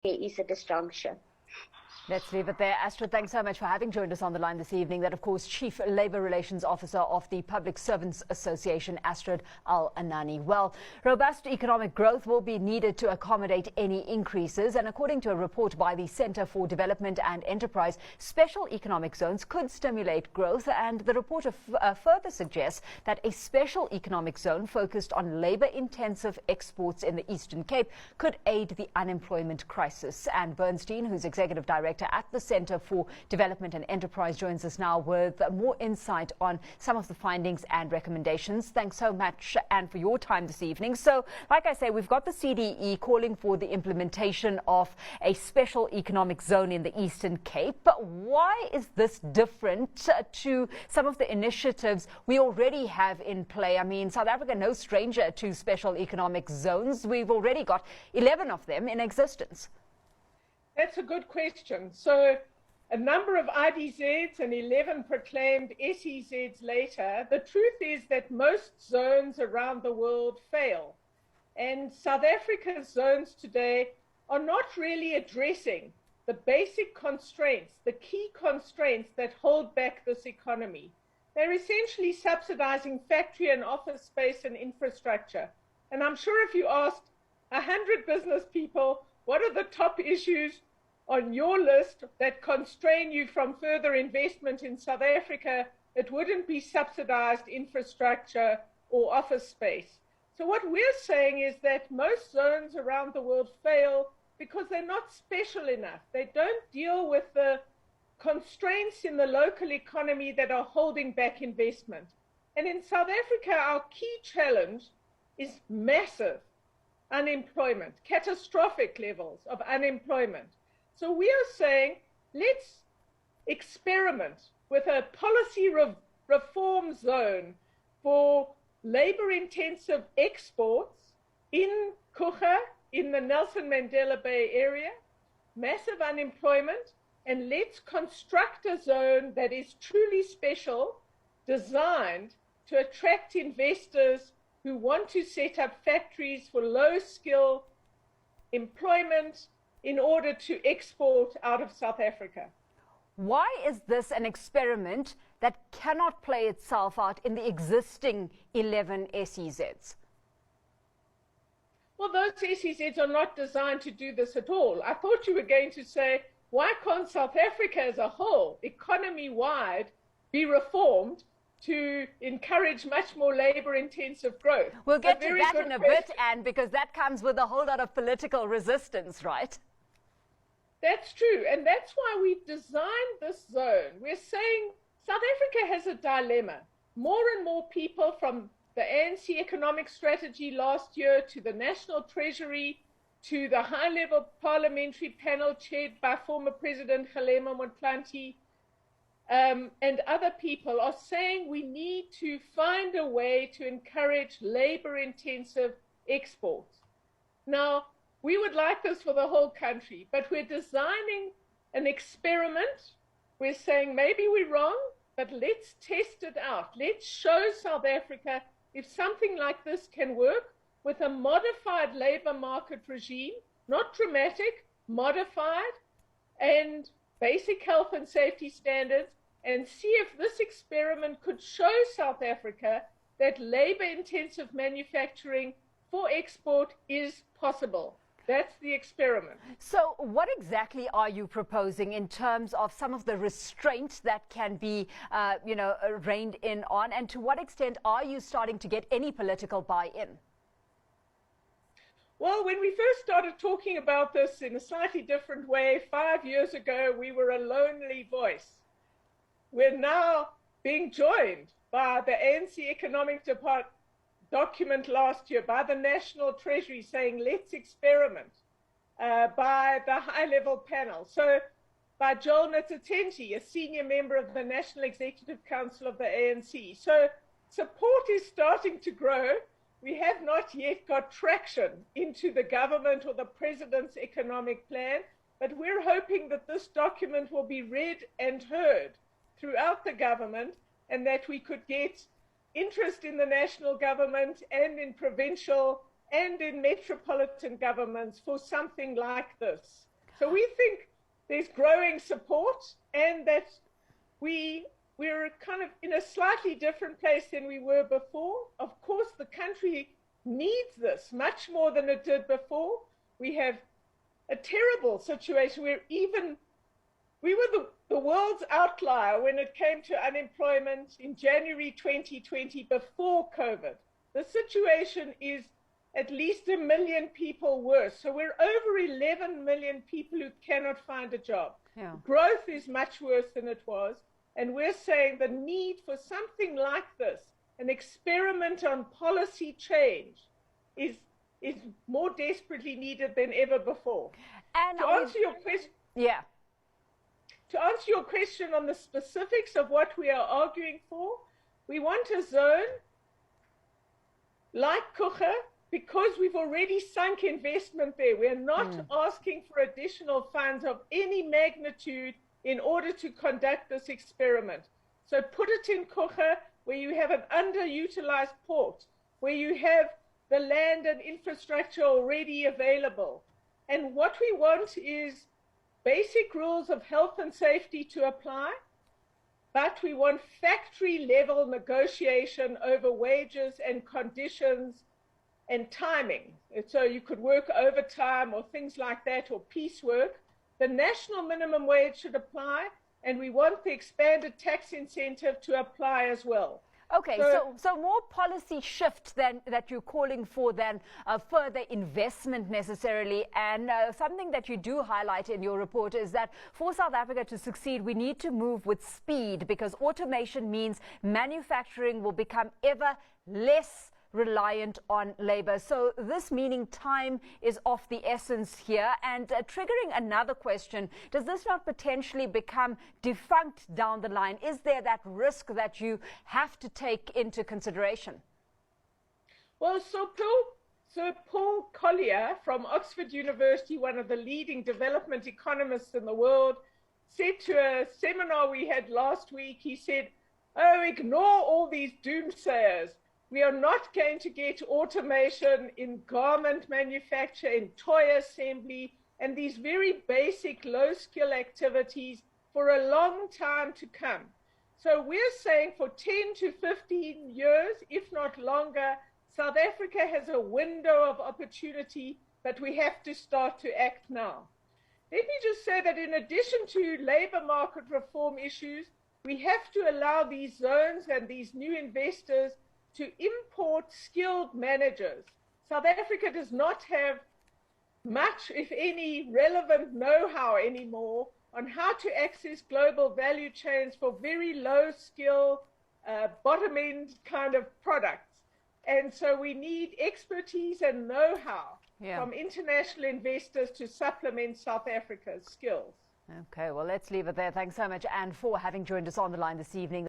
is a disjunction. Let's leave it there. Astrid, thanks so much for having joined us on the line this evening. That, of course, Chief Labour Relations Officer of the Public Servants Association, Astrid Al-Anani. Well, robust economic growth will be needed to accommodate any increases. And according to a report by the Centre for Development and Enterprise, special economic zones could stimulate growth. And the report further suggests that a special economic zone focused on labour-intensive exports in the Eastern Cape could aid the unemployment crisis. And Bernstein, who's Executive Director at the Centre for Development and Enterprise, joins us now with more insight on some of the findings and recommendations. Thanks so much, Anne, for your time this evening. So, like I say, we've got the CDE calling for the implementation of a special economic zone in the Eastern Cape. But why is this different to some of the initiatives we already have in play? I mean, South Africa, no stranger to special economic zones. We've already got 11 of them in existence. That's a good question. So a number of IDZs and 11 proclaimed SEZs later, the truth is that most zones around the world fail. And South Africa's zones today are not really addressing the basic constraints, the key constraints that hold back this economy. They're essentially subsidizing factory and office space and infrastructure. And I'm sure if you asked 100 business people, what are the top issues on your list that constrain you from further investment in South Africa? It wouldn't be subsidized infrastructure or office space. So what we're saying is that most zones around the world fail because they're not special enough. They don't deal with the constraints in the local economy that are holding back investment. And in South Africa, our key challenge is massive unemployment, catastrophic levels of unemployment. So we are saying, let's experiment with a policy reform zone for labor-intensive exports in Coega, in the Nelson Mandela Bay area, massive unemployment, and let's construct a zone that is truly special, designed to attract investors who want to set up factories for low-skill employment in order to export out of South Africa. Why is this an experiment that cannot play itself out in the existing 11 SEZs? Well, those SEZs are not designed to do this at all. I thought you were going to say, why can't South Africa as a whole, economy-wide, be reformed to encourage much more labor-intensive growth? We'll get to that in a bit, Anne, because that comes with a whole lot of political resistance, right? That's true, and that's why we've designed this zone. We're saying South Africa has a dilemma. More and more people, from the ANC economic strategy last year to the National Treasury to the high-level parliamentary panel chaired by former President Kgalema Motlanthe, and other people are saying we need to find a way to encourage labor-intensive exports. Now, we would like this for the whole country, but we're designing an experiment. We're saying maybe we're wrong, but let's test it out. Let's show South Africa if something like this can work with a modified labor market regime, not dramatic, modified, and basic health and safety standards, and see if this experiment could show South Africa that labor-intensive manufacturing for export is possible. That's the experiment. So what exactly are you proposing in terms of some of the restraints that can be, reined in on? And to what extent are you starting to get any political buy-in? Well, when we first started talking about this in a slightly different way 5 years ago, we were a lonely voice. We're now being joined by the ANC Economic document last year, by the National Treasury saying, let's experiment, by the high-level panel. So by Joel Ntsatenti, a senior member of the National Executive Council of the ANC. So support is starting to grow. We have not yet got traction into the government or the president's economic plan, but we're hoping that this document will be read and heard throughout the government, and that we could get interest in the national government and in provincial and in metropolitan governments for something like this. So we think there's growing support, and that we're kind of in a slightly different place than we were before. Of course, the country needs this much more than it did before. We have a terrible situation where we were the world's outlier when it came to unemployment in January 2020 before COVID. The situation is at least 1 million people worse. So we're over 11 million people who cannot find a job. Yeah. Growth is much worse than it was. And we're saying the need for something like this, an experiment on policy change, is more desperately needed than ever before. And to answer your question, to answer your question on the specifics of what we are arguing for, we want a zone like Coega, because we've already sunk investment there. We're not asking for additional funds of any magnitude in order to conduct this experiment. So put it in Coega, where you have an underutilized port, where you have the land and infrastructure already available. And what we want is basic rules of health and safety to apply, but we want factory level negotiation over wages and conditions and timing. So you could work overtime or things like that, or piecework. The national minimum wage should apply, and we want the expanded tax incentive to apply as well. Okay, so more policy shift than that you're calling for than further investment necessarily. And something that you do highlight in your report is that for South Africa to succeed, we need to move with speed, because automation means manufacturing will become ever less reliant on labor. So this meaning time is of the essence here. And triggering another question, does this not potentially become defunct down the line? Is there that risk that you have to take into consideration? Well, Sir Paul Collier from Oxford University, one of the leading development economists in the world, said to a seminar we had last week, he said, "Oh, ignore all these doomsayers. We are not going to get automation in garment manufacture, in toy assembly, and these very basic low-skill activities for a long time to come." So we're saying for 10 to 15 years, if not longer, South Africa has a window of opportunity, but we have to start to act now. Let me just say that in addition to labor market reform issues, we have to allow these zones and these new investors to import skilled managers. South Africa does not have much, if any, relevant know-how anymore on how to access global value chains for very low skill, bottom-end kind of products. And so we need expertise and know-how from international investors to supplement South Africa's skills. Okay, well, let's leave it there. Thanks so much, Anne, for having joined us on the line this evening.